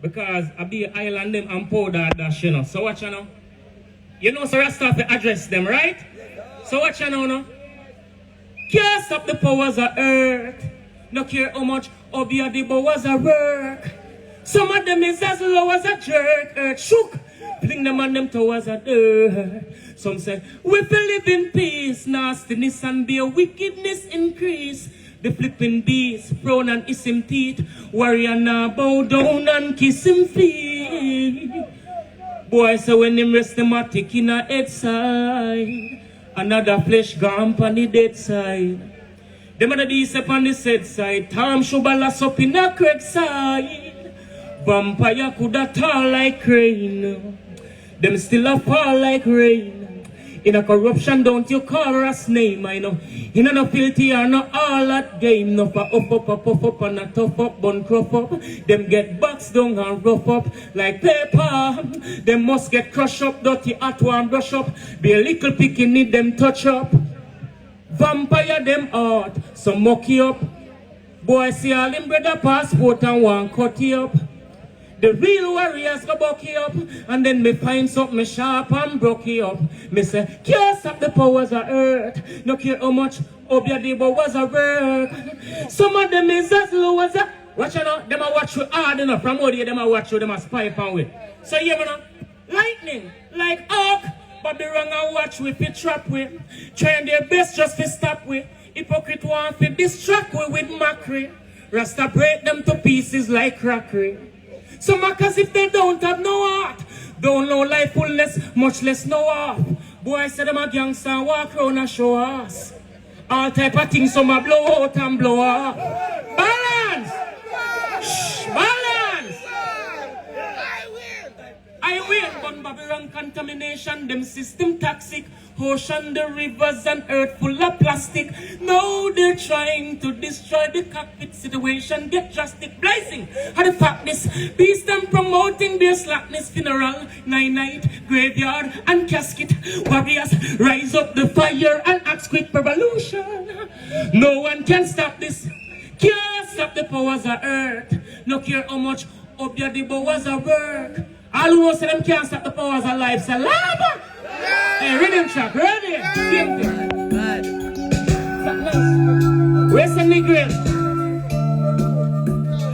Because I be island them and powder dash, you know. So watch you know. You know, so Rasta have to address them, right? So watch you know, no? Can't stop the powers of earth. No care how much obia the powers of work. Some of them is as low as a jerk. Earth shook. Fling them on them towards a dirt. Some say, we feel live in peace. Nastiness and beer wickedness increase. The flipping beast, frown and hiss him teeth. Warrior now bow down and kiss him feet. Boy, so when him rest him a tick in a head side. Another flesh gone on the dead side. Them other beast up on the said side. Tom Shubalas up in a crack side. Vampire coulda tall like rain. Them still a fall like rain. In a corruption, don't you call us name, I know. In a no filthy or no all that game. No for up, puff up, and a tough up, bun crop up. Them get boxed down and rough up like paper. Them must get crushed up, dirty hot one brush up. Be a little picky, need them touch up. Vampire them out, some mucky up. Boy, see all him brother passport and one cut you up. The real warriors go buck you up, and then me find something sharp and broke you up. Me say, can't stop the powers of earth. No care how much up your day, but was a work. Some of them is as low as a... Watch you know, them a watch you hard enough. From out here, them a watch you, them a spy upon with. So you know, lightning, like hawk, but be wrong and watch we fit trap with. Trying their best just to stop with. Hypocrite want to distract with mockery. Rasta break them to pieces like crockery. Some as if they don't have no heart. Don't know life fullness, much less know off. Boy said them a gangster walk around and show us. All type of things some a blow out and blow off. Balance! Shh, balance! I will, but Babylon contamination, them system toxic. Ocean, the rivers and earth full of plastic. Now they're trying to destroy the cockpit situation. Get drastic blazing. How the fatness, beast and promoting their slackness. Funeral, night, graveyard and casket. Warriors, rise up the fire and act quick revolution. No one can stop this. Can't stop the powers of earth. No care how much up your the powers of work. All who say them can't stop the powers of life. Say, lava! Hey, rhythm track, ready? Same thing. Where's the Negril?